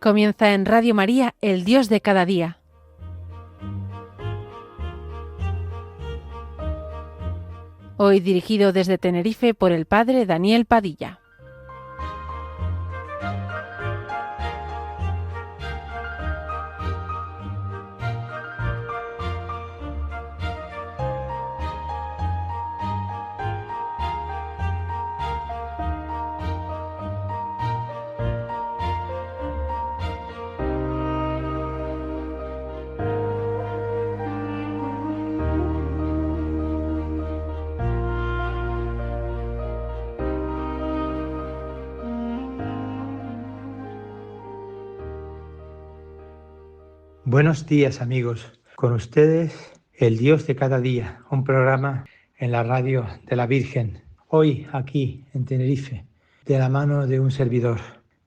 Comienza en Radio María, El Dios de cada día. Hoy dirigido desde Tenerife por el Padre Daniel Padilla. Buenos días, amigos. Con ustedes, El Dios de cada día, un programa en la radio de la Virgen. Hoy, aquí, en Tenerife, de la mano de un servidor.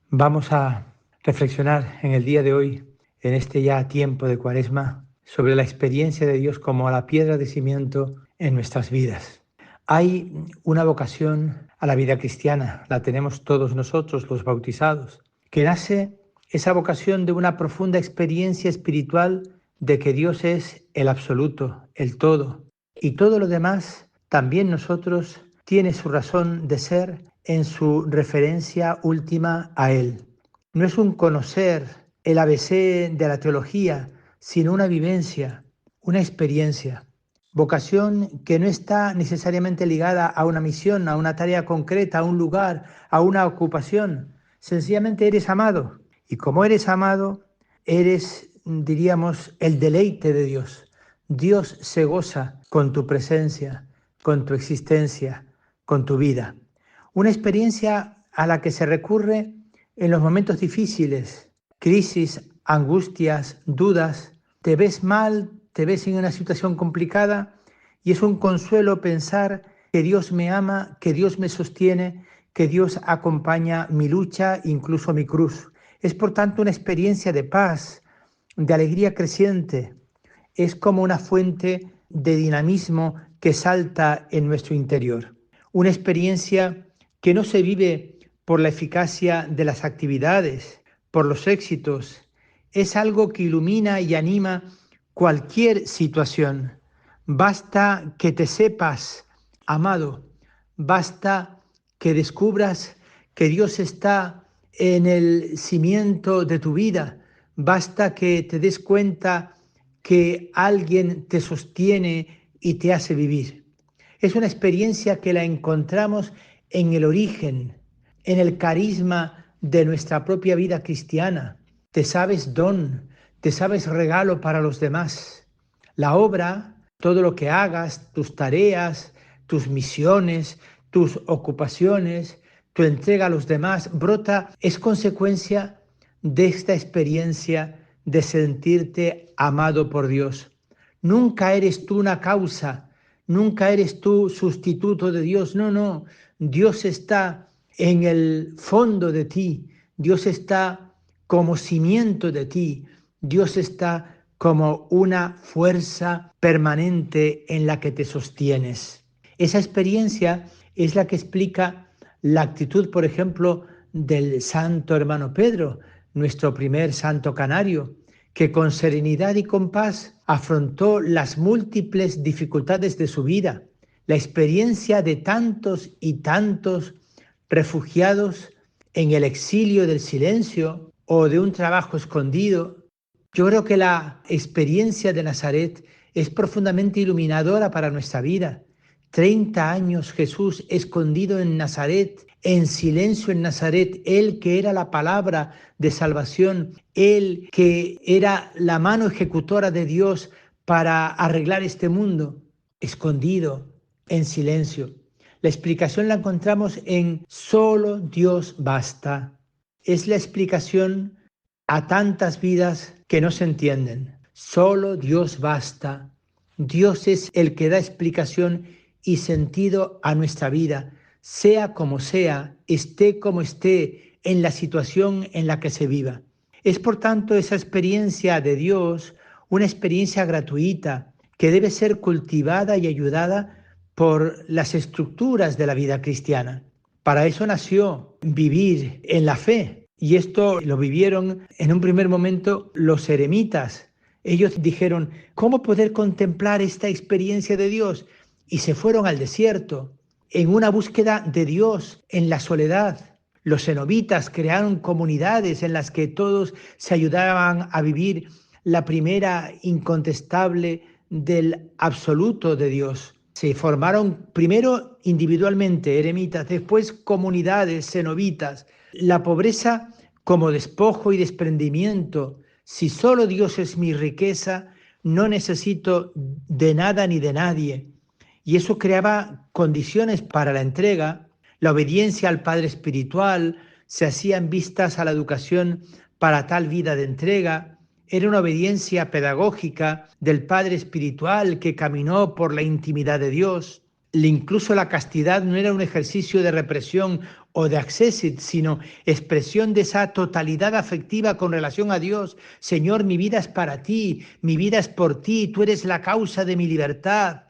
Vamos a reflexionar en el día de hoy, en este ya tiempo de Cuaresma, sobre la experiencia de Dios como la piedra de cimiento en nuestras vidas. Hay una vocación a la vida cristiana, la tenemos todos nosotros, los bautizados, que nace esa vocación de una profunda experiencia espiritual de que Dios es el absoluto, el todo, y todo lo demás, también nosotros, tiene su razón de ser en su referencia última a Él. No es un conocer el ABC de la teología, sino una vivencia, una experiencia. Vocación que no está necesariamente ligada a una misión, a una tarea concreta, a un lugar, a una ocupación. Sencillamente eres amado. Y como eres amado, eres, diríamos, el deleite de Dios. Dios se goza con tu presencia, con tu existencia, con tu vida. Una experiencia a la que se recurre en los momentos difíciles, crisis, angustias, dudas. Te ves mal, te ves en una situación complicada y es un consuelo pensar que Dios me ama, que Dios me sostiene, que Dios acompaña mi lucha, incluso mi cruz. Es por tanto una experiencia de paz, de alegría creciente. Es como una fuente de dinamismo que salta en nuestro interior. Una experiencia que no se vive por la eficacia de las actividades, por los éxitos. Es algo que ilumina y anima cualquier situación. Basta que te sepas amado. Basta que descubras que Dios está en el cimiento de tu vida. Basta que te des cuenta que alguien te sostiene y te hace vivir. Es una experiencia que la encontramos en el origen, en el carisma de nuestra propia vida cristiana. Te sabes don, te sabes regalo para los demás. La obra, todo lo que hagas, tus tareas, tus misiones, tus ocupaciones, tu entrega a los demás, brota, es consecuencia de esta experiencia de sentirte amado por Dios. Nunca eres tú una causa, nunca eres tú sustituto de Dios, no. Dios está en el fondo de ti, Dios está como cimiento de ti, Dios está como una fuerza permanente en la que te sostienes. Esa experiencia es la que explica la actitud, por ejemplo, del santo hermano Pedro, nuestro primer santo canario, que con serenidad y con paz afrontó las múltiples dificultades de su vida, la experiencia de tantos y tantos refugiados en el exilio del silencio o de un trabajo escondido. Yo creo que la experiencia de Nazaret es profundamente iluminadora para nuestra vida. 30 años Jesús escondido en Nazaret, en silencio en Nazaret, Él que era la palabra de salvación, Él que era la mano ejecutora de Dios para arreglar este mundo, escondido, en silencio. La explicación la encontramos en solo Dios basta. Es la explicación a tantas vidas que no se entienden. Solo Dios basta. Dios es el que da explicación y sentido a nuestra vida, sea como sea, esté como esté, en la situación en la que se viva. Es por tanto esa experiencia de Dios, una experiencia gratuita que debe ser cultivada y ayudada por las estructuras de la vida cristiana. Para eso nació vivir en la fe, Y esto lo vivieron en un primer momento los eremitas. Ellos dijeron, ¿cómo poder contemplar esta experiencia de Dios? Y se fueron al desierto, en una búsqueda de Dios, en la soledad. Los cenobitas crearon comunidades en las que todos se ayudaban a vivir la primera incontestable del absoluto de Dios. Se formaron primero individualmente eremitas, después comunidades cenobitas. La pobreza como despojo y desprendimiento. Si solo Dios es mi riqueza, no necesito de nada ni de nadie. Y eso creaba condiciones para la entrega. La obediencia al Padre espiritual se hacían vistas a la educación para tal vida de entrega. Era una obediencia pedagógica del Padre espiritual que caminó por la intimidad de Dios. Incluso la castidad no era un ejercicio de represión o de accessit, sino expresión de esa totalidad afectiva con relación a Dios. Señor, mi vida es para ti, mi vida es por ti, tú eres la causa de mi libertad.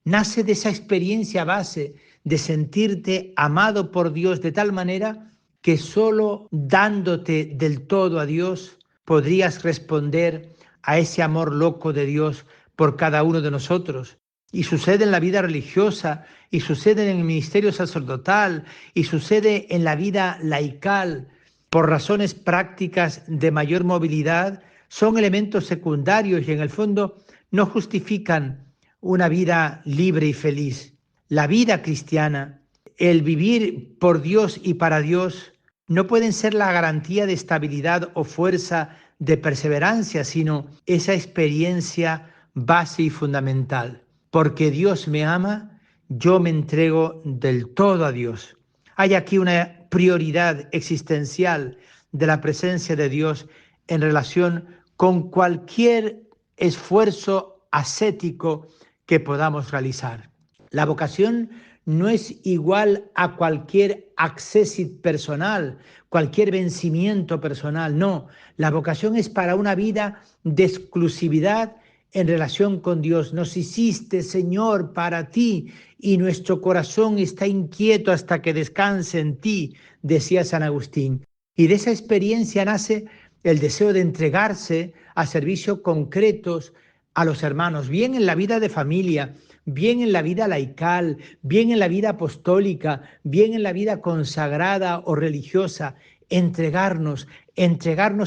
Nace de esa experiencia base de sentirte amado por Dios de tal manera que solo dándote del todo a Dios podrías responder a ese amor loco de Dios por cada uno de nosotros. Y sucede en la vida religiosa, y sucede en el ministerio sacerdotal, y sucede en la vida laical. Por razones prácticas de mayor movilidad, son elementos secundarios y en el fondo no justifican una vida libre y feliz. La vida cristiana, el vivir por Dios y para Dios, no pueden ser la garantía de estabilidad o fuerza de perseverancia, sino esa experiencia base y fundamental. Porque Dios me ama, yo me entrego del todo a Dios. Hay aquí una prioridad existencial de la presencia de Dios en relación con cualquier esfuerzo ascético que podamos realizar. La vocación no es igual a cualquier accessit personal, cualquier vencimiento personal, no. La vocación es para una vida de exclusividad en relación con Dios. Nos hiciste, Señor, para ti, y nuestro corazón está inquieto hasta que descanse en ti, decía San Agustín. Y de esa experiencia nace el deseo de entregarse a servicios concretos a los hermanos, bien en la vida de familia, bien en la vida laical, bien en la vida apostólica, bien en la vida consagrada o religiosa. Entregarnos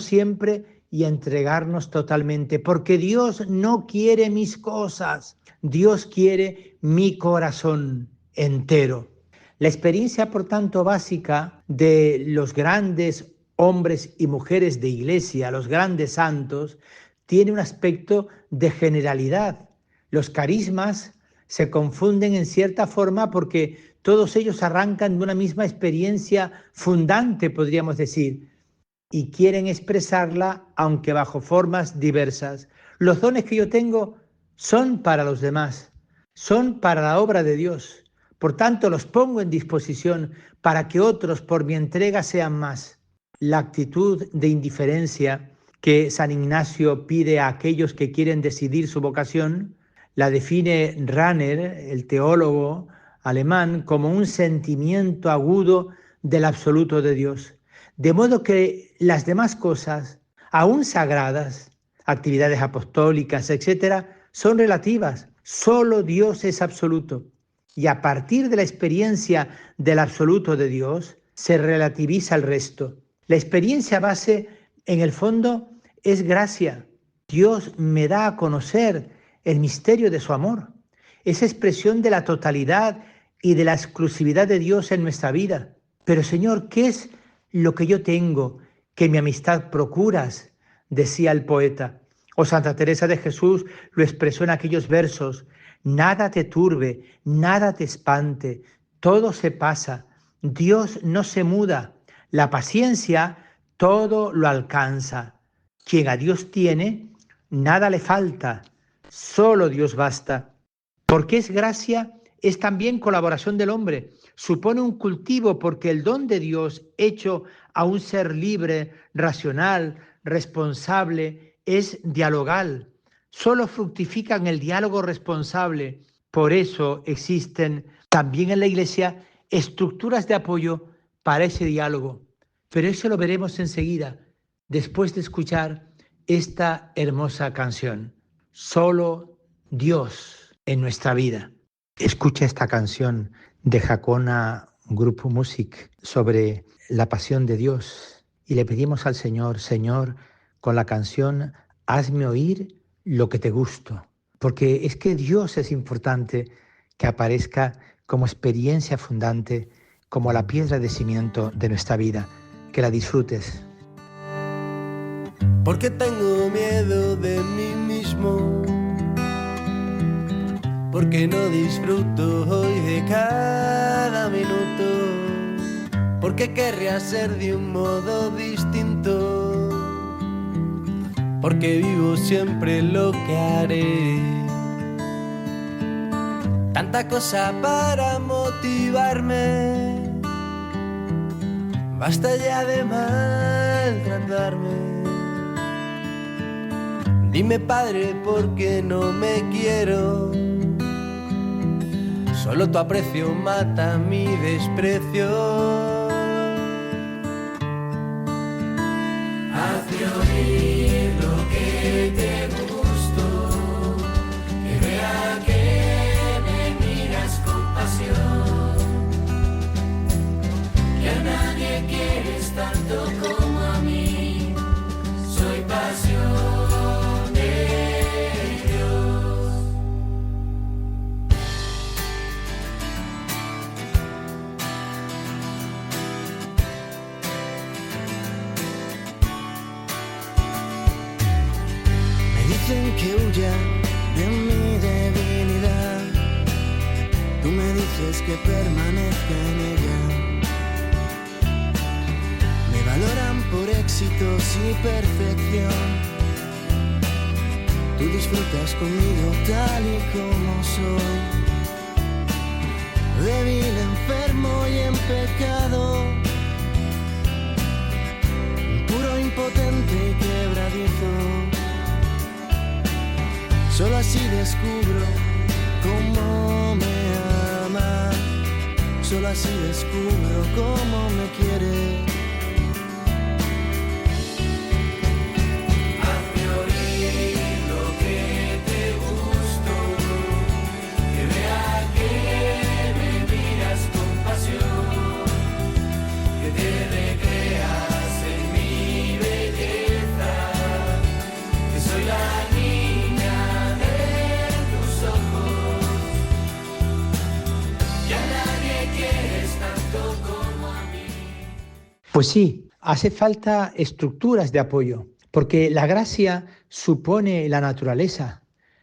siempre y entregarnos totalmente, porque Dios no quiere mis cosas, Dios quiere mi corazón entero. La experiencia, por tanto, básica de los grandes hombres y mujeres de iglesia, los grandes santos, tiene un aspecto de generalidad. Los carismas se confunden en cierta forma porque todos ellos arrancan de una misma experiencia fundante, podríamos decir, y quieren expresarla aunque bajo formas diversas. Los dones que yo tengo son para los demás, son para la obra de Dios. Por tanto, los pongo en disposición para que otros por mi entrega sean más. La actitud de indiferencia que San Ignacio pide a aquellos que quieren decidir su vocación, la define Rahner, el teólogo alemán, como un sentimiento agudo del absoluto de Dios. De modo que las demás cosas, aún sagradas, actividades apostólicas, etcétera, son relativas. Solo Dios es absoluto. Y a partir de la experiencia del absoluto de Dios, se relativiza el resto. La experiencia base, en el fondo, es gracia. Dios me da a conocer el misterio de su amor. Es expresión de la totalidad y de la exclusividad de Dios en nuestra vida. Pero, Señor, ¿qué es lo que yo tengo que mi amistad procuras? Decía el poeta. O Santa Teresa de Jesús lo expresó en aquellos versos. Nada te turbe, nada te espante, todo se pasa. Dios no se muda. La paciencia todo lo alcanza. Quien a Dios tiene, nada le falta. Solo Dios basta. Porque es gracia, es también colaboración del hombre. Supone un cultivo porque el don de Dios hecho a un ser libre, racional, responsable, es dialogal. Solo fructifica en el diálogo responsable. Por eso existen también en la Iglesia estructuras de apoyo para ese diálogo. Pero eso lo veremos enseguida, después de escuchar esta hermosa canción. Solo Dios en nuestra vida. Escucha esta canción de Jacona Grupo Music sobre la pasión de Dios y le pedimos al Señor, Señor, con la canción, hazme oír lo que te gusto. Porque es que Dios es importante que aparezca como experiencia fundante, como la piedra de cimiento de nuestra vida. Que la disfrutes. Porque tengo miedo de mí mismo, porque no disfruto hoy de cada minuto, porque querría ser de un modo distinto, porque vivo siempre lo que haré. Tanta cosa para motivarme, basta ya de maltratarme. Dime, Padre, ¿por qué no me quiero? Solo tu aprecio mata mi desprecio. Hazme oír lo que te gusto, que vea que me miras con pasión, que a nadie quieres tanto como a mí. Soy pasión de Dios. Me dicen que huya de mi debilidad, tú me dices que permanezca en ella. Me valoran por éxitos y perfección, tú disfrutas conmigo tal y como soy. Débil, enfermo y en pecado, puro, impotente y quebradizo. Solo así descubro cómo me ama, solo así descubro cómo me quiere. Hazme oír lo que te gusto, que vea que me miras con pasión, que te recreas en mi belleza, que soy la niña de tus ojos, que a nadie quieres tanto como a mí. Pues sí, hace falta estructuras de apoyo, porque la gracia supone la naturaleza.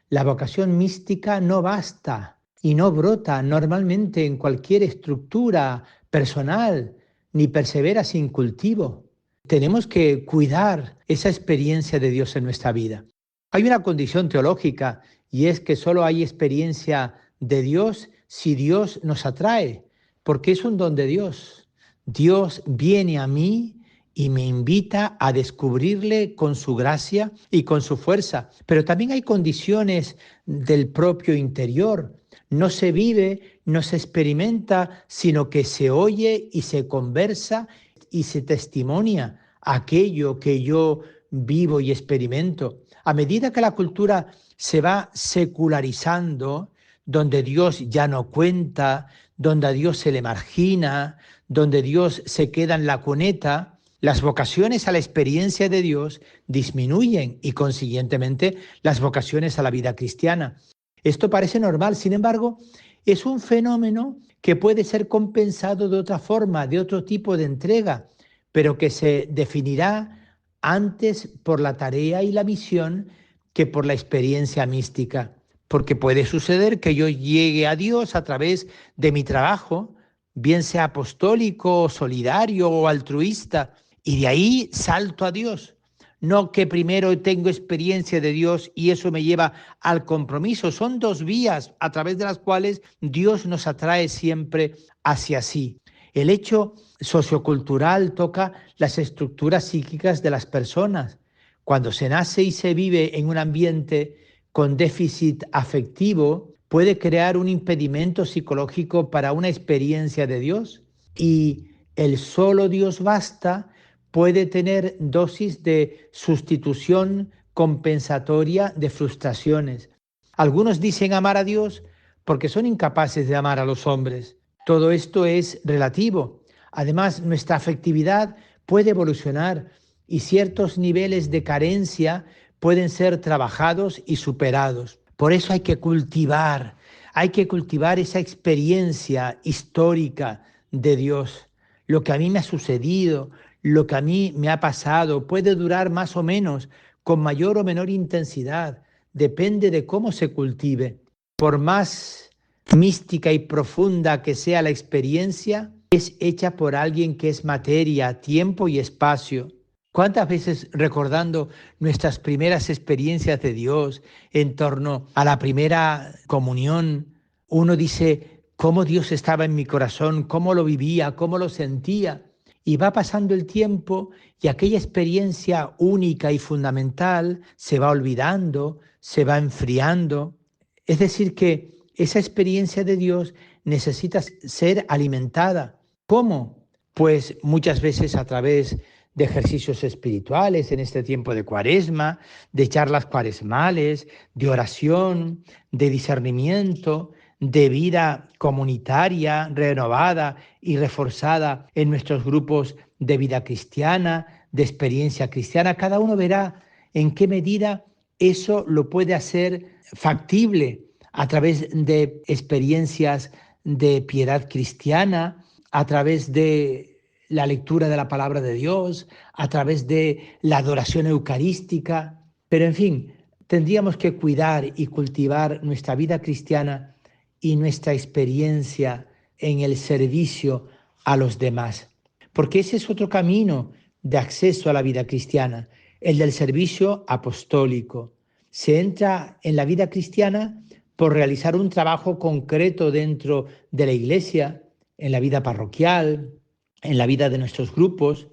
La vocación mística no basta y no brota normalmente en cualquier estructura personal, ni persevera sin cultivo. Tenemos que cuidar esa experiencia de Dios en nuestra vida. Hay una condición teológica y es que solo hay experiencia de Dios si Dios nos atrae, porque es un don de Dios. Dios viene a mí y me invita a descubrirle con su gracia y con su fuerza. Pero también hay condiciones del propio interior. No se vive, no se experimenta, sino que se oye y se conversa y se testimonia aquello que yo vivo y experimento. A medida que la cultura se va secularizando, donde Dios ya no cuenta, donde a Dios se le margina, donde Dios se queda en la cuneta, las vocaciones a la experiencia de Dios disminuyen y consiguientemente las vocaciones a la vida cristiana. Esto parece normal, sin embargo, es un fenómeno que puede ser compensado de otra forma, de otro tipo de entrega, pero que se definirá antes por la tarea y la misión que por la experiencia mística. Porque puede suceder que yo llegue a Dios a través de mi trabajo, bien sea apostólico, solidario o altruista, y de ahí salto a Dios. No que primero tengo experiencia de Dios y eso me lleva al compromiso. Son dos vías a través de las cuales Dios nos atrae siempre hacia sí. El hecho sociocultural toca las estructuras psíquicas de las personas. Cuando se nace y se vive en un ambiente con déficit afectivo, puede crear un impedimento psicológico para una experiencia de Dios. Y el solo Dios basta puede tener dosis de sustitución compensatoria de frustraciones. Algunos dicen amar a Dios porque son incapaces de amar a los hombres. Todo esto es relativo. Además, nuestra afectividad puede evolucionar y ciertos niveles de carencia pueden ser trabajados y superados. Por eso hay que cultivar esa experiencia histórica de Dios. Lo que a mí me ha sucedido, lo que a mí me ha pasado, puede durar más o menos, con mayor o menor intensidad, depende de cómo se cultive. Por más mística y profunda que sea la experiencia, es hecha por alguien que es materia, tiempo y espacio. ¿Cuántas veces, recordando nuestras primeras experiencias de Dios en torno a la primera comunión, uno dice cómo Dios estaba en mi corazón, cómo lo vivía, cómo lo sentía? Y va pasando el tiempo y aquella experiencia única y fundamental se va olvidando, se va enfriando. Es decir, que esa experiencia de Dios necesita ser alimentada. ¿Cómo? Pues muchas veces a través de ejercicios espirituales en este tiempo de Cuaresma, de charlas cuaresmales, de oración, de discernimiento, de vida comunitaria renovada y reforzada en nuestros grupos de vida cristiana, de experiencia cristiana. Cada uno verá en qué medida eso lo puede hacer factible a través de experiencias de piedad cristiana, a través de la lectura de la palabra de Dios, a través de la adoración eucarística. Pero en fin, tendríamos que cuidar y cultivar nuestra vida cristiana y nuestra experiencia en el servicio a los demás. Porque ese es otro camino de acceso a la vida cristiana, el del servicio apostólico. Se entra en la vida cristiana por realizar un trabajo concreto dentro de la Iglesia, en la vida parroquial, en la vida de nuestros grupos.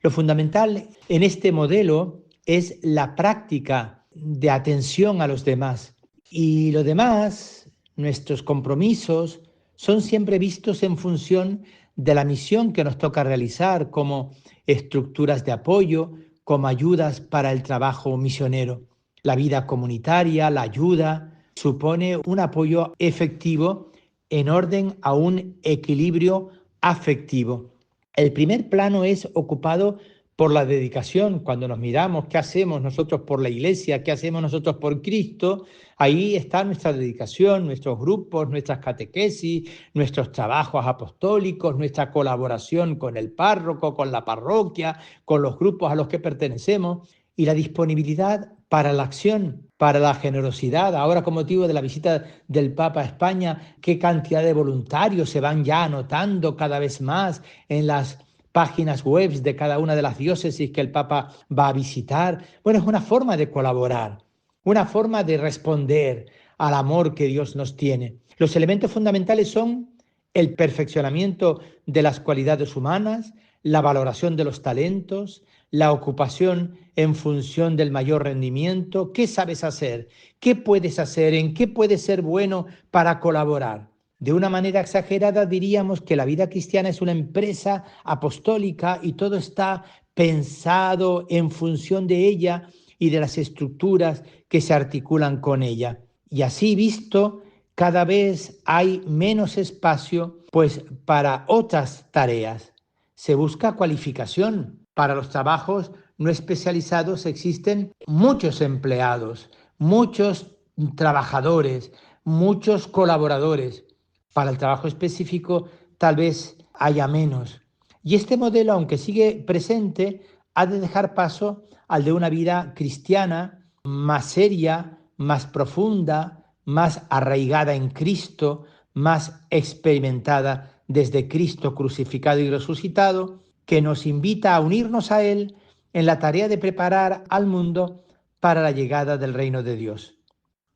Lo fundamental en este modelo es la práctica de atención a los demás. Y lo demás, nuestros compromisos, son siempre vistos en función de la misión que nos toca realizar, como estructuras de apoyo, como ayudas para el trabajo misionero. La vida comunitaria, la ayuda, supone un apoyo efectivo en orden a un equilibrio afectivo. El primer plano es ocupado por la dedicación. Cuando nos miramos qué hacemos nosotros por la Iglesia, qué hacemos nosotros por Cristo, ahí está nuestra dedicación, nuestros grupos, nuestras catequesis, nuestros trabajos apostólicos, nuestra colaboración con el párroco, con la parroquia, con los grupos a los que pertenecemos, y la disponibilidad para la acción, para la generosidad. Ahora, con motivo de la visita del Papa a España, qué cantidad de voluntarios se van ya anotando cada vez más en las páginas web de cada una de las diócesis que el Papa va a visitar. Bueno, es una forma de colaborar, una forma de responder al amor que Dios nos tiene. Los elementos fundamentales son el perfeccionamiento de las cualidades humanas, la valoración de los talentos, la ocupación en función del mayor rendimiento. ¿Qué sabes hacer? ¿Qué puedes hacer? ¿En qué puedes ser bueno para colaborar? De una manera exagerada diríamos que la vida cristiana es una empresa apostólica y todo está pensado en función de ella y de las estructuras que se articulan con ella. Y así visto, cada vez hay menos espacio pues para otras tareas. Se busca cualificación. Para los trabajos no especializados existen muchos empleados, muchos trabajadores, muchos colaboradores. Para el trabajo específico tal vez haya menos. Y este modelo, aunque sigue presente, ha de dejar paso al de una vida cristiana más seria, más profunda, más arraigada en Cristo, más experimentada desde Cristo crucificado y resucitado, que nos invita a unirnos a Él en la tarea de preparar al mundo para la llegada del reino de Dios.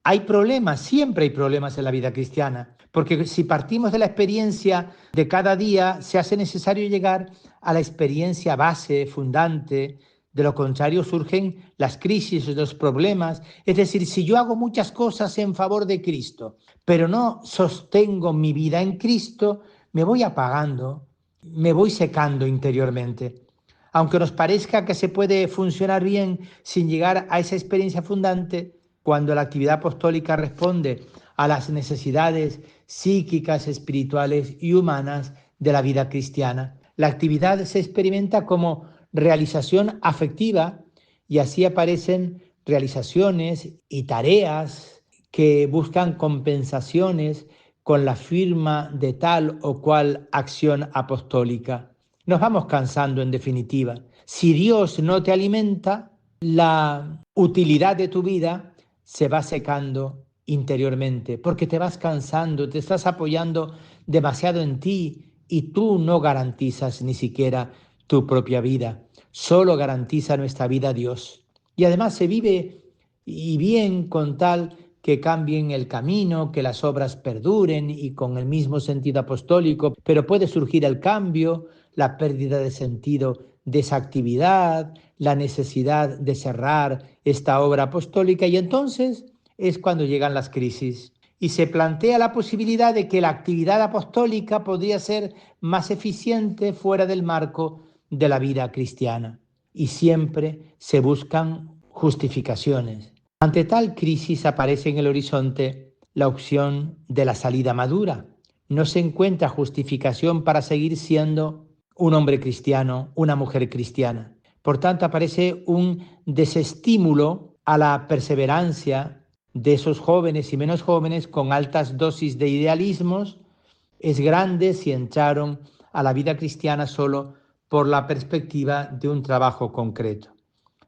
Hay problemas, siempre hay problemas en la vida cristiana, porque si partimos de la experiencia de cada día, se hace necesario llegar a la experiencia base, fundante. De lo contrario surgen las crisis, los problemas. Es decir, si yo hago muchas cosas en favor de Cristo, pero no sostengo mi vida en Cristo, me voy apagando, me voy secando interiormente. Aunque nos parezca que se puede funcionar bien sin llegar a esa experiencia fundante, cuando la actividad apostólica responde a las necesidades psíquicas, espirituales y humanas de la vida cristiana, la actividad se experimenta como realización afectiva y así aparecen realizaciones y tareas que buscan compensaciones con la firma de tal o cual acción apostólica. Nos vamos cansando en definitiva. Si Dios no te alimenta, la utilidad de tu vida se va secando interiormente, porque te vas cansando, te estás apoyando demasiado en ti y tú no garantizas ni siquiera tu propia vida. Solo garantiza nuestra vida Dios. Y además se vive y bien con tal que cambien el camino, que las obras perduren y con el mismo sentido apostólico, pero puede surgir el cambio, la pérdida de sentido de esa actividad, la necesidad de cerrar esta obra apostólica y entonces es cuando llegan las crisis y se plantea la posibilidad de que la actividad apostólica podría ser más eficiente fuera del marco de la vida cristiana y siempre se buscan justificaciones. Ante tal crisis aparece en el horizonte la opción de la salida madura. No se encuentra justificación para seguir siendo un hombre cristiano, una mujer cristiana. Por tanto, aparece un desestímulo a la perseverancia de esos jóvenes y menos jóvenes con altas dosis de idealismos. Es grande si entraron a la vida cristiana solo por la perspectiva de un trabajo concreto.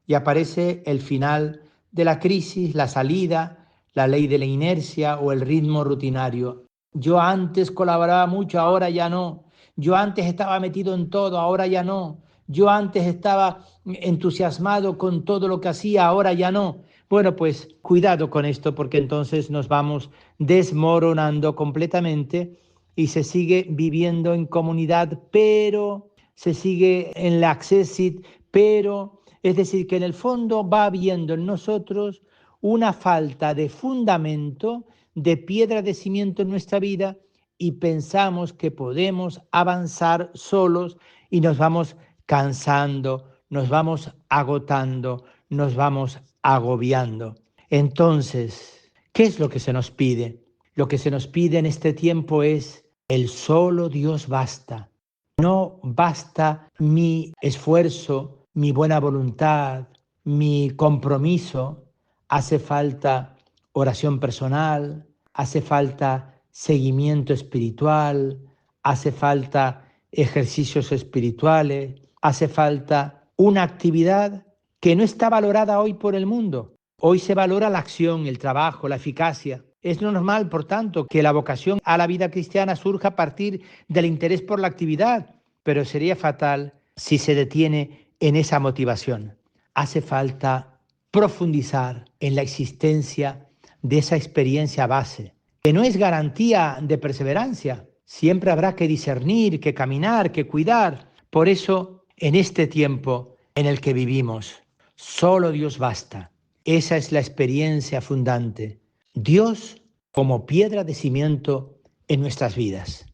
Y aparece el final de la crisis, la salida, la ley de la inercia o el ritmo rutinario. Yo antes colaboraba mucho, ahora ya no. Yo antes estaba metido en todo, ahora ya no. Yo antes estaba entusiasmado con todo lo que hacía, ahora ya no. Bueno, pues cuidado con esto porque entonces nos vamos desmoronando completamente y se sigue viviendo en comunidad, pero se sigue en la accessit, pero es decir, que en el fondo va habiendo en nosotros una falta de fundamento, de piedra de cimiento en nuestra vida y pensamos que podemos avanzar solos y nos vamos cansando, nos vamos agotando, nos vamos agobiando. Entonces, ¿qué es lo que se nos pide? Lo que se nos pide en este tiempo es el solo Dios basta. No basta mi esfuerzo, mi buena voluntad, mi compromiso. Hace falta oración personal, hace falta seguimiento espiritual, hace falta ejercicios espirituales, hace falta una actividad que no está valorada hoy por el mundo. Hoy se valora la acción, el trabajo, la eficacia. Es normal, por tanto, que la vocación a la vida cristiana surja a partir del interés por la actividad, pero sería fatal si se detiene en esa motivación. Hace falta profundizar en la existencia de esa experiencia base, que no es garantía de perseverancia. Siempre habrá que discernir, que caminar, que cuidar. Por eso, en este tiempo en el que vivimos, solo Dios basta. Esa es la experiencia fundante. Dios como piedra de cimiento en nuestras vidas.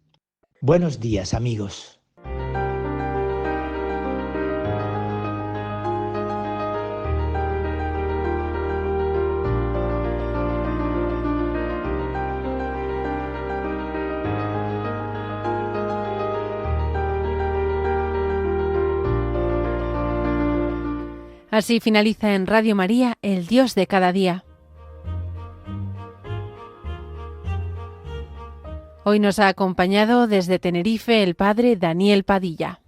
Buenos días, amigos. Así finaliza en Radio María, El Dios de cada día. Hoy nos ha acompañado desde Tenerife el padre Daniel Padilla.